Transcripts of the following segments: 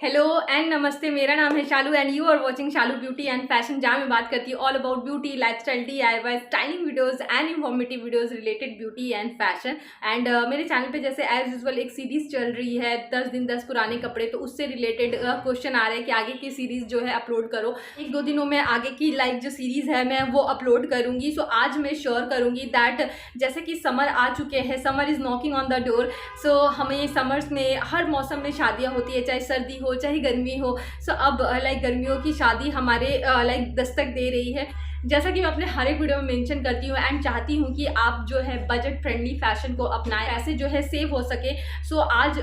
Hello and नमस्ते। मेरा नाम है Shalu and you are watching Shalu beauty and fashion, जहाँ मैं बात करती हूँ all about beauty, lifestyle, DIY, styling videos and informative videos related beauty and fashion. And मेरे चैनल पे जैसे एज यूजुअल एक सीरीज चल रही है 10 दिन 10 पुराने कपड़े, तो उससे रिलेटेड क्वेश्चन आ रहा है कि आगे की सीरीज जो है अपलोड करो। एक दो दिनों में आगे की जो सीरीज है मैं वो अपलोड करूँगी। सो आज मैं श्योर करूँगी दैट जैसे कि समर आ चुके हैं, summer is knocking on the door. So हमें समर्स में हर मौसम में शादियाँ होती है, चाहे सर्दी हो चाहे गर्मी हो। सो अब गर्मियों की शादी हमारे दस्तक दे रही है, जैसा कि मैं अपने हर एक वीडियो में मेंशन करती हूँ एंड चाहती हूँ कि आप जो है बजट फ्रेंडली फैशन को अपनाएं, पैसे जो है सेव हो सके। सो आज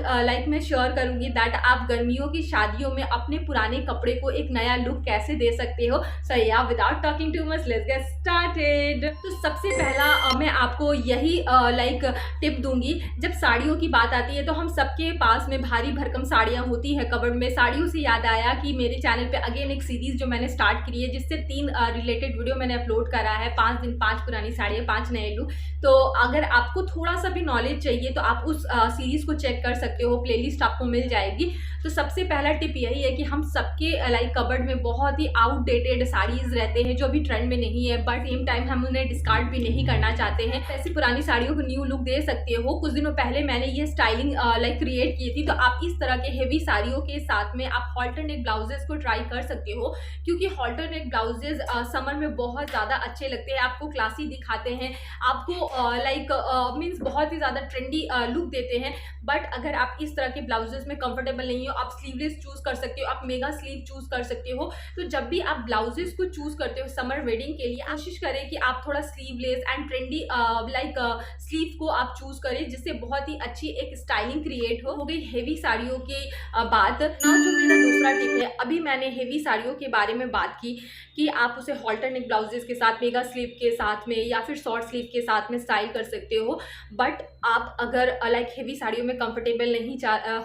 मैं श्योर करूँगी दैट आप गर्मियों की शादियों में अपने पुराने कपड़े को एक नया लुक कैसे दे सकते हो। सो या without talking too much let's get started. तो सबसे पहला मैं आपको यही टिप दूंगी। जब साड़ियों की बात आती है तो हम सबके पास में भारी भरकम साड़ियाँ होती है कबर्ड में। साड़ियों से याद आया कि मेरे चैनल पे अगेन एक सीरीज जो मैंने स्टार्ट करी है, जिससे 3 रिलेटेड वीडियो मैंने अपलोड करा है। 5 दिन 5 पुरानी साड़ियाँ 5 नए लुक। तो अगर आपको थोड़ा सा भी नॉलेज चाहिए तो आप उस सीरीज को चेक कर सकते हो, प्लेलिस्ट आपको मिल जाएगी। तो सबसे पहला टिप यही है कि हम सबके कबर्ड में बहुत ही आउटडेटेड साड़ीज रहते हैं जो अभी ट्रेंड में नहीं है, बट सेम टाइम हम उन्हें डिस्कार्ड भी नहीं करना चाहते हैं। ऐसी पुरानी साड़ियों को न्यू लुक दे सकते हो। कुछ दिनों पहले मैंने ये स्टाइलिंग क्रिएट की थी। तो आप इस तरह के हेवी साड़ियों के साथ में आप हॉल्टर नेक ब्लाउजेस को ट्राई कर सकते हो, क्योंकि हॉल्टर नेक ब्लाउजेस समर में बहुत ज़्यादा अच्छे लगते हैं, आपको क्लासी दिखाते हैं, आपको मीन्स बहुत ही ज़्यादा ट्रेंडी लुक देते हैं। बट अगर आप इस तरह के ब्लाउजेस में कंफर्टेबल नहीं हो, आप स्लीवलेस चूज कर सकते हो, आप मेगा स्लीव चूज कर सकते हो। तो जब भी आप ब्लाउजेस को चूज करते हो समर वेडिंग के लिए, कोशिश करें कि आप थोड़ा स्लीवलेस एंड ट्रेंडी स्लीव को आप चूज करें, जिससे बहुत ही अच्छी एक स्टाइलिंग क्रिएट हो गई हेवी साड़ियों की बात। ना जो मेरा दूसरा टिप है, अभी मैंने हेवी साड़ियों के बारे में बात की कि आप उसे हॉल्टर नेक ब्लाउजेस के साथ, मेगा स्लीव के साथ में या फिर शॉर्ट स्लीव के साथ में स्टाइल कर सकते हो। बट आप अगर हेवी साड़ियों में कंफर्टेबल नहीं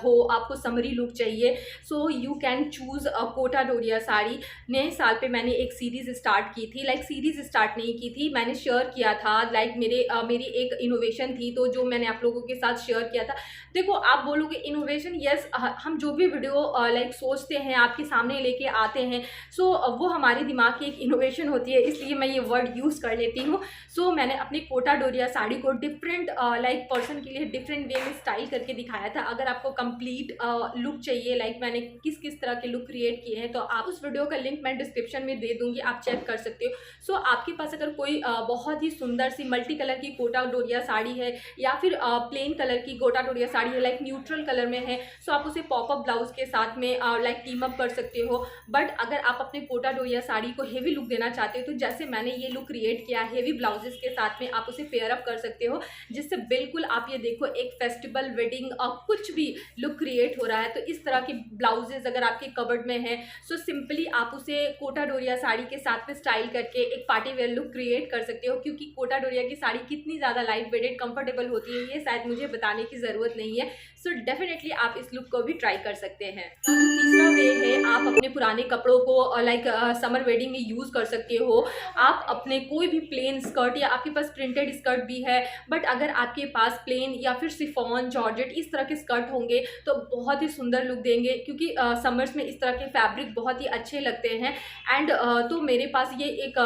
हो, आपको समरी लुक चाहिए, so you can choose Kota Doria sari. नए साल पे मैंने एक सीरीज स्टार्ट की थी, सीरीज स्टार्ट नहीं की थी, मैंने शेयर किया था, मेरी एक इनोवेशन थी, तो जो मैंने आप लोगों के साथ शेयर किया था। देखो आप बोलोगे इनोवेशन, यस, हम जो भी वीडियो सोचते हैं आपके सामने लेके आते हैं, सो वो हमारे दिमाग की एक इनोवेशन होती है, इसलिए मैं ये वर्ड यूज़ कर लेती हूँ। सो मैंने अपनी कोटा डोरिया साड़ी को डिफरेंट पर्सन के लिए डिफरेंट वे में स्टाइल करके दिखाया था। अगर आपको कंप्लीट लुक चाहिए, मैंने किस किस तरह के लुक क्रिएट किए हैं, तो आप उस वीडियो का लिंक मैं डिस्क्रिप्शन में दे दूंगी, आप चेक कर सकते हो। सो आपके पास अगर कोई बहुत ही सुंदर सी मल्टी कलर की कोटा डोरिया साड़ी है, या फिर प्लेन कलर की कोटा डोरिया साड़ी है, न्यूट्रल कलर में है, सो आप उसे पॉपअप ब्लाउज के साथ में टीम अप कर सकते हो। बट अगर आप अपने कोटा डोरिया साड़ी को हेवी लुक देना चाहते हो, तो जैसे मैंने ये लुक क्रिएट किया हेवी ब्लाउजेस के साथ में, आप उसे पेयर अप कर सकते हो, जिससे बिल्कुल आप ये देखो एक फेस्टिवल, वेडिंग और कुछ भी लुक क्रिएट हो रहा है। तो इस तरह के ब्लाउजेस अगर आपके कबर्ड में है, सो सिंपली आप उसे कोटा डोरिया साड़ी के साथ में स्टाइल करके एक पार्टी वेयर लुक क्रिएट कर सकते हो। क्योंकि कोटा डोरिया की साड़ी कितनी ज़्यादा लाइट वेटेड कंफर्टेबल होती है, ये शायद मुझे बताने की ज़रूरत नहीं है। सो डेफिनेटली आप इस लुक को भी ट्राई कर सकते हैं। तीसरा वे है, आप अपने पुराने कपड़ों को समर वेडिंग में यूज़ कर सकते हो। आप अपने कोई भी प्लेन स्कर्ट, या आपके पास प्रिंटेड स्कर्ट भी है, बट अगर आपके पास प्लेन या फिर शिफॉन, जॉर्जेट इस तरह के स्कर्ट होंगे तो बहुत ही सुंदर लुक देंगे, क्योंकि समर्स में इस तरह के फैब्रिक बहुत ही अच्छे लगते हैं। एंड तो मेरे पास ये एक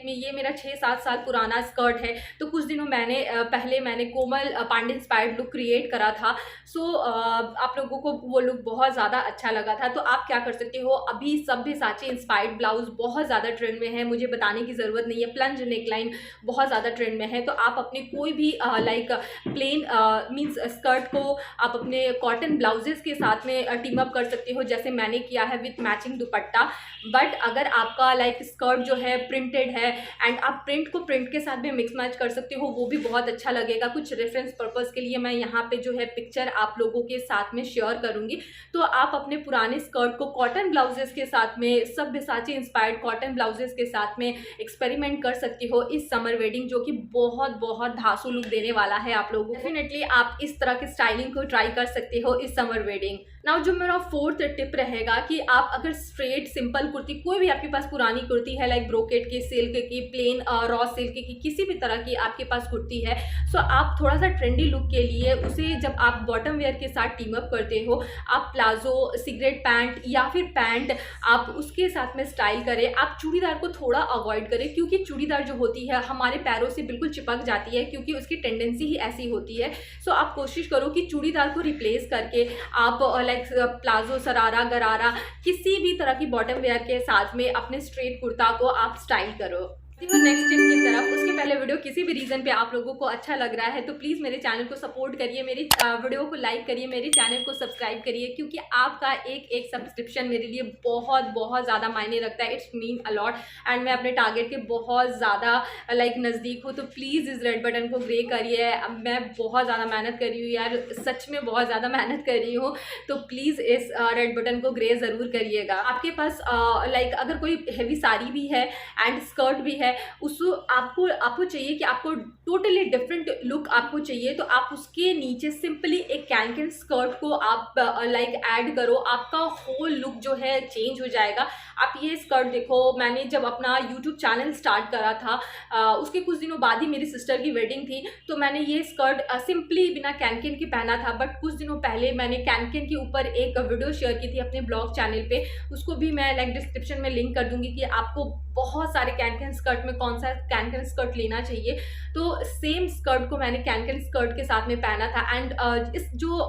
ये मेरा 6-7 साल पुराना स्कर्ट है। तो कुछ दिनों पहले मैंने कोमल पांडे इंस्पायर्ड लुक क्रिएट करा था। सो आप लोगों को वो लुक बहुत ज़्यादा अच्छा लगा था। तो आप क्या कर सकते हो, अभी सब्यसाची इंस्पायर्ड ब्लाउज बहुत ज़्यादा ट्रेंड में है, मुझे बताने की ज़रूरत नहीं है। प्लंज नेकलाइन बहुत ज़्यादा ट्रेंड में है। तो आप अपने कोई भी प्लेन मीन्स स्कर्ट को आप अपने कॉटन ब्लाउजेस के साथ में टीम अप कर सकते हो, जैसे मैंने किया है विथ मैचिंग दुपट्टा। बट अगर आपका स्कर्ट जो है प्रिंटेड है, एंड आप प्रिंट को प्रिंट के साथ भी मिक्स मैच कर सकते हो, वो भी बहुत अच्छा लगेगा। कुछ रेफरेंस पर्पस के लिए मैं यहाँ पे जो है पिक्चर आप लोगों के साथ में शेयर करूँगी। तो आप अपने पुराने स्कर्ट को कॉटन ब्लाउजेस के साथ में, सब्यसाची इंस्पायर्ड कॉटन ब्लाउजेस के साथ में एक्सपेरिमेंट कर सकती हो इस समर वेडिंग, जो कि बहुत बहुत धांसू लुक देने वाला है आप लोगों को। डेफिनेटली आप इस तरह की स्टाइलिंग को ट्राई कर सकते हो इस समर वेडिंग। नाउ जो मेरा फोर्थ टिप रहेगा कि आप अगर स्ट्रेट सिंपल कुर्ती, कोई भी आपके पास पुरानी कुर्ती है लाइक ब्रोकेट की, सिल्क की, प्लेन रॉ सिल्क की, किसी भी तरह की आपके पास कुर्ती है, सो आप थोड़ा सा ट्रेंडी लुक के लिए उसे जब आप बॉटम वेयर के साथ टीम अप करते हो, आप प्लाजो, सिगरेट पैंट या फिर पैंट आप उसके साथ में स्टाइल करें। आप चूड़ीदार को थोड़ा अवॉइड करें, क्योंकि चूड़ीदार जो होती है हमारे पैरों से बिल्कुल चिपक जाती है, क्योंकि उसकी टेंडेंसी ही ऐसी होती है। सो आप कोशिश करो कि चूड़ीदार को रिप्लेस करके आप प्लाजो, सरारा, गरारा, किसी भी तरह की बॉटम वेयर के साथ में अपने स्ट्रेट कुर्ता को आप स्टाइल करो। नेक्स्ट टिप की तरफ, उसके पहले वीडियो किसी भी रीजन पे आप लोगों को अच्छा लग रहा है तो प्लीज़ मेरे चैनल को सपोर्ट करिए, मेरी वीडियो को लाइक करिए, मेरे चैनल को सब्सक्राइब करिए, क्योंकि आपका एक सब्सक्रिप्शन मेरे लिए बहुत ज़्यादा मायने रखता है। इट्स मीन अलॉट एंड मैं अपने टारगेट के बहुत ज़्यादा नज़दीक हूँ। तो प्लीज़ इस रेड बटन को ग्रे करिए। मैं बहुत ज़्यादा मेहनत कर रही हूँ यार, सच में बहुत ज़्यादा मेहनत कर रही हूँ, तो प्लीज़ इस रेड बटन को ग्रे ज़रूर करिएगा। आपके पास अगर कोई हैवी साड़ी भी है एंड स्कर्ट भी है, उसको आपको चाहिए कि आपको टोटली डिफरेंट लुक आपको चाहिए, तो आप उसके नीचे सिंपली एक कैन स्कर्ट को आप ऐड करो, आपका होल लुक जो है चेंज हो जाएगा। आप ये स्कर्ट देखो, मैंने जब अपना यूट्यूब चैनल स्टार्ट करा था उसके कुछ दिनों बाद ही मेरी सिस्टर की वेडिंग थी, तो मैंने ये स्कर्ट सिंपली बिना कैन के पहना था। बट कुछ दिनों पहले मैंने कैन के ऊपर एक वीडियो शेयर की थी अपने ब्लॉग चैनल पे, उसको भी मैं डिस्क्रिप्शन में लिंक कर दूंगी कि आपको बहुत सारे कैन स्कर्ट में कौन सा कैन स्कर्ट लेना चाहिए। तो सेम स्कर्ट को मैंने कैन स्कर्ट के साथ में पहना था एंड इस जो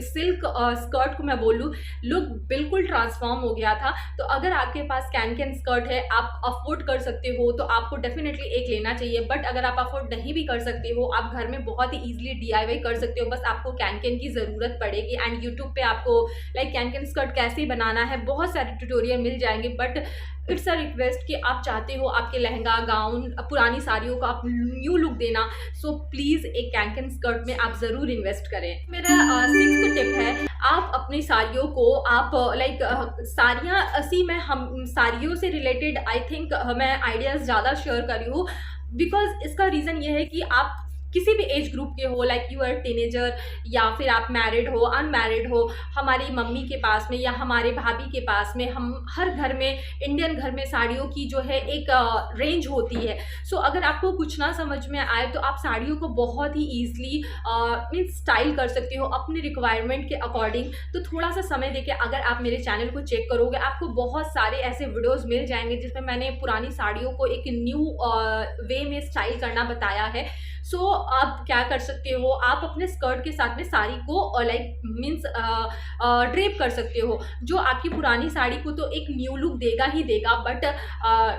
सिल्क स्कर्ट को मैं बोलूँ, लुक बिल्कुल ट्रांसफॉर्म हो गया था। तो अगर आपके पास कैन स्कर्ट है, आप अफोर्ड कर सकते हो, तो आपको डेफिनेटली एक लेना चाहिए। बट अगर आप अफोर्ड नहीं भी कर सकते हो, आप घर में बहुत ही ईजिली DIY कर सकते हो, बस आपको कैन की ज़रूरत पड़ेगी। एंड यूट्यूब पे आपको कैन स्कर्ट कैसे बनाना है बहुत सारे ट्यूटोरियल मिल जाएंगे। बट इट्स अ रिक्वेस्ट कि आप चाहते हो आपके लहंगा, गाउन, पुरानी साड़ियों को आप न्यू लुक देना, सो प्लीज़ एक कैन स्कर्ट में आप ज़रूर इन्वेस्ट करें। मेरा 6th टिप है, आप अपनी साड़ियों को आप साड़ियाँ में हम साड़ियों से रिलेटेड आई थिंक मैं आइडियाज़ ज़्यादा शेयर कर रही हूँ, बिकॉज इसका रीज़न ये है कि आप किसी भी एज ग्रुप के हो, लाइक यू आर टीनेजर या फिर आप मैरिड हो, अनमैरिड हो, हमारी मम्मी के पास में या हमारे भाभी के पास में, हम हर घर में, इंडियन घर में साड़ियों की जो है एक रेंज होती है। सो अगर आपको कुछ ना समझ में आए तो आप साड़ियों को बहुत ही ईजिली मीन्स स्टाइल कर सकते हो अपने रिक्वायरमेंट के अकॉर्डिंग। तो थोड़ा सा समय देके अगर आप मेरे चैनल को चेक करोगे, आपको बहुत सारे ऐसे वीडियोज़ मिल जाएंगे जिसमें मैंने पुरानी साड़ियों को एक न्यू वे में स्टाइल करना बताया है। सो आप क्या कर सकते हो, आप अपने स्कर्ट के साथ में साड़ी को मीन्स ड्रेप कर सकते हो, जो आपकी पुरानी साड़ी को तो एक न्यू लुक देगा ही देगा। But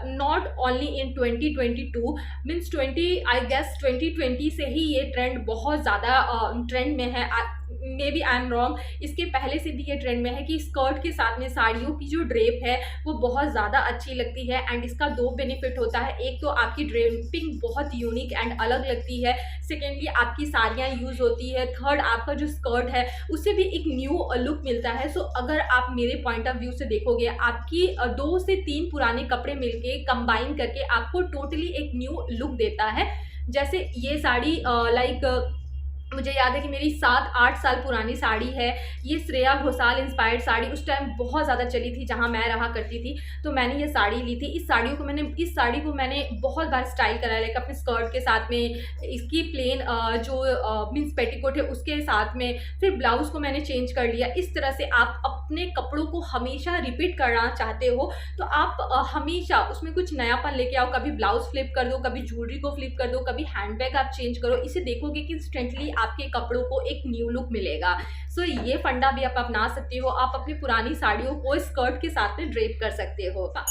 not only in 2022 means 2020 से ही ये ट्रेंड बहुत ज़्यादा ट्रेंड में है। Maybe I am wrong, इसके पहले से भी ये ट्रेंड में है कि स्कर्ट के साथ में साड़ियों की जो ड्रेप है वो बहुत ज़्यादा अच्छी लगती है। एंड इसका 2 बेनिफिट होता है, एक तो आपकी ड्रेपिंग बहुत यूनिक एंड अलग लगती है, सेकेंडली आपकी साड़ियाँ यूज़ होती है, थर्ड आपका जो स्कर्ट है उससे भी एक न्यू लुक मिलता है। सो अगर आप मेरे पॉइंट ऑफ व्यू से देखोगे, आपकी 2 से 3 पुराने कपड़े मिलके कंबाइन करके आपको टोटली एक न्यू लुक देता है। जैसे ये साड़ी मुझे याद है कि मेरी 7-8 साल पुरानी साड़ी है, ये श्रेया घोषाल इंस्पायर्ड साड़ी उस टाइम बहुत ज़्यादा चली थी जहाँ मैं रहा करती थी, तो मैंने ये साड़ी ली थी। इस साड़ी को मैंने बहुत बार स्टाइल करा है, अपने स्कर्ट के साथ में, इसकी प्लेन जो मीन्स पेटीकोट है उसके साथ में, फिर ब्लाउज को मैंने चेंज कर लिया। इस तरह से आप अपने कपड़ों को हमेशा रिपीट करना चाहते हो तो आप हमेशा उसमें कुछ नयापन लेके आओ, कभी ब्लाउज फ्लिप कर दो, कभी ज्वेलरी को फ्लिप कर दो, कभी हैंडबैग आप चेंज करो। इसे देखोगे कि इंस्टेंटली आपके कपड़ों को एक न्यू लुक मिलेगा। सो ये फंडा भी आप अपना सकते हो, आप अपनी पुरानी साड़ियों को स्कर्ट के साथ में ड्रेप कर सकते हो। आप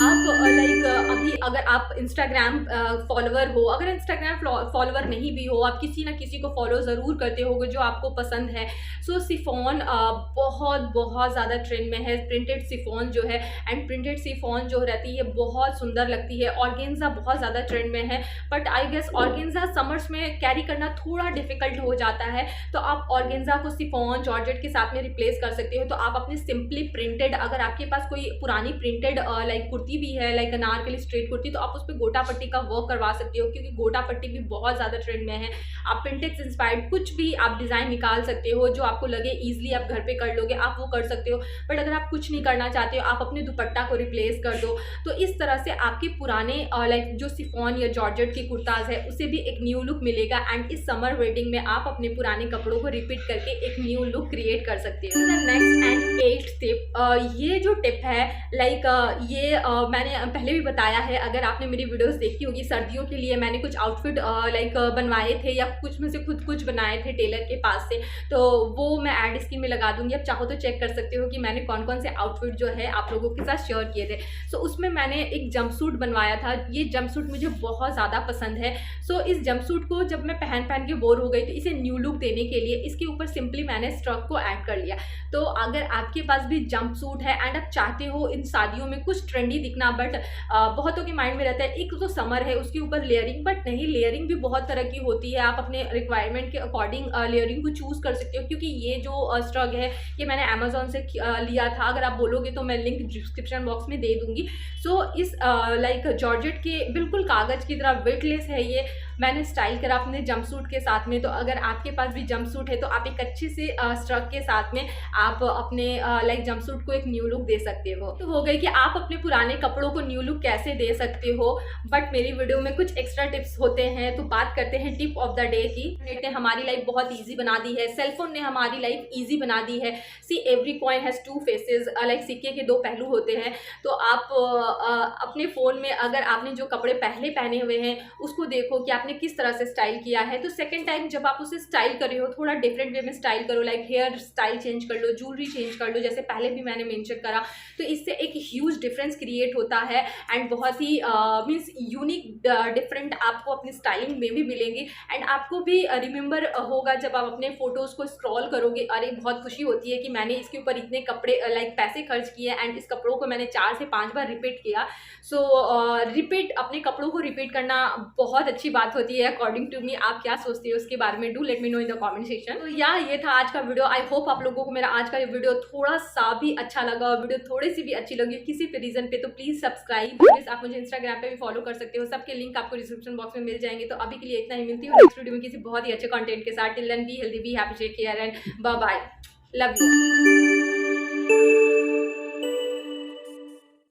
अभी अगर आप इंस्टाग्राम फॉलोवर हो, अगर इंस्टाग्राम फॉलोवर नहीं भी हो, आप किसी ना किसी को फॉलो ज़रूर करते होगे जो आपको पसंद है। सो शिफॉन बहुत ज़्यादा ट्रेंड में है प्रिंटेड सिफॉन जो है, एंड प्रिंटेड सिफॉन जो रहती है बहुत सुंदर लगती है। ऑर्गेन्जा बहुत ज़्यादा ट्रेंड में है, but I guess organza summers में कैरी करना थोड़ा डिफिकल्ट हो जाता है, तो आप ऑर्गेन्जा को सिफॉन जॉर्जेट के साथ में रिप्लेस कर सकते हो। तो आप अपने सिंपली प्रिंटेड, अगर आपके पास कोई पुरानी प्रिंटेड लाइक कुर्ती भी है, लाइक अनारकली स्ट्रेट कुर्ती, तो आप उस पर गोटा पट्टी का वर्क करवा सकते हो, क्योंकि गोटा पट्टी भी बहुत ज़्यादा ट्रेंड में है। आप प्रिंटेक्स इंस्पायर्ड कुछ भी आप डिज़ाइन निकाल सकते हो जो आपको लगे ईजिली आप घर पे कर लोगे, आप वो कर सकते हो। बट अगर आप कुछ नहीं करना चाहते हो, आप अपने दुपट्टा को रिप्लेस कर दो, तो इस तरह से आपके पुराने लाइक जो सिफॉन या जॉर्जेट की कुर्ताज है उसे भी एक न्यू लुक मिलेगा। एंड इस समर वेडिंग में आप अपने पुराने कपड़ों को रिपीट करके एक न्यू लुक क्रिएट कर सकते हो। नेक्स्ट एंड 8th टिप, ये जो टिप है लाइक ये मैंने पहले भी बताया है, अगर आपने मेरी वीडियोस देखी होगी, सर्दियों के लिए मैंने कुछ आउटफिट लाइक बनवाए थे, या कुछ में से खुद कुछ बनाए थे टेलर के पास से, तो वो मैं ऐड स्क्रीन में लगा दूंगी, आप चाहो तो चेक कर सकते हो कि मैंने कौन कौन से आउटफिट जो है आप लोगों के साथ शेयर किए थे। सो उसमें मैंने एक जंपसूट बनवाया था, ये जंपसूट मुझे बहुत ज़्यादा पसंद है। सो इस जंपसूट को जब मैं पहन के बोर हो गई, तो इसे न्यू लुक देने के लिए इसके ऊपर सिंपली मैंने स्ट्रक को ऐड कर लिया। तो अगर आपके पास भी जंपसूट है एंड आप चाहते हो इन शादियों में कुछ ट्रेंडी दिखना, बट बहुतों के माइंड में रहता है एक तो समर है उसके ऊपर लेयरिंग, बट नहीं, लेयरिंग भी बहुत तरह की होती है, आप अपने रिक्वायरमेंट के अकॉर्डिंग लेयरिंग को चूज़ कर सकते हो। क्योंकि ये जो स्ट्रग है ये मैंने अमेजोन से लिया था, अगर आप बोलोगे तो मैं लिंक डिस्क्रिप्शन बॉक्स में दे दूंगी। सो इस लाइक जॉर्जेट के बिल्कुल कागज़ की तरह वेटलेस है, ये मैंने स्टाइल करा अपने जंपसूट के साथ में। तो अगर आपके पास भी जंपसूट है तो आप एक अच्छे से स्ट्रग के साथ में आप अपने लाइक जंपसूट को एक न्यू लुक दे सकते हो। तो हो गई कि आप अपने पुराने कपड़ों को न्यू लुक कैसे दे सकते हो, बट मेरी वीडियो में कुछ एक्स्ट्रा टिप्स होते हैं। तो बात करते हैं टिप ऑफ द डे की। इंटरनेट ने हमारी लाइफ बहुत ईजी बना दी है, सेलफोन ने हमारी लाइफ ईजी बना दी है। See every coin has two faces, like सिक्के के दो पहलू होते हैं। तो आप अपने फ़ोन में अगर आपने जो कपड़े पहले पहने हुए हैं उसको देखो कि आपने किस तरह से स्टाइल किया है, तो सेकंड टाइम जब आप उसे स्टाइल कर रहे हो थोड़ा डिफरेंट वे में स्टाइल करो, लाइक हेयर स्टाइल चेंज कर लो, ज्वेलरी चेंज कर लो, जैसे पहले भी मैंने मेंशन करा। तो इससे एक ह्यूज डिफरेंस क्रिएट होता है एंड बहुत ही मीन्स यूनिक डिफरेंट आपको अपनी स्टाइलिंग में भी मिलेंगे। एंड आपको भी रिमेंबर होगा जब आप अपने फोटोज़ को स्क्रॉल करोगे, अरे बहुत खुशी होती है कि मैंने इसके ऊपर इतने कपड़े लाइक पैसे खर्च किए एंड इस कपड़ों को मैंने 4 से 5 बार रिपीट किया। सो रिपीट अपने कपड़ों को रिपीट करना बहुत अच्छी बात होती है अकॉर्डिंग टू मी। आप क्या सोचते हो उसके बारे में, do let me know in the comment section. तो या ये था आज का वीडियो। आई होप आप लोगों को मेरा आज का ये वीडियो थोड़ा सा भी अच्छा लगा, और वीडियो थोड़ी सी भी अच्छी लगी किसी भी रीजन पे, तो प्लीज सब्सक्राइब। प्लीज आप मुझे इंस्टाग्राम पे भी फॉलो कर सकते हो, सबके लिंक आपको डिस्क्रिप्शन बॉक्स में मिल जाएंगे। तो अभी के लिए इतना ही, मिलती हूँ नेक्स्ट वीडियो में किसी बहुत ही अच्छे कंटेंट के साथ। Till then be healthy, be happy, take care and bye bye, love you.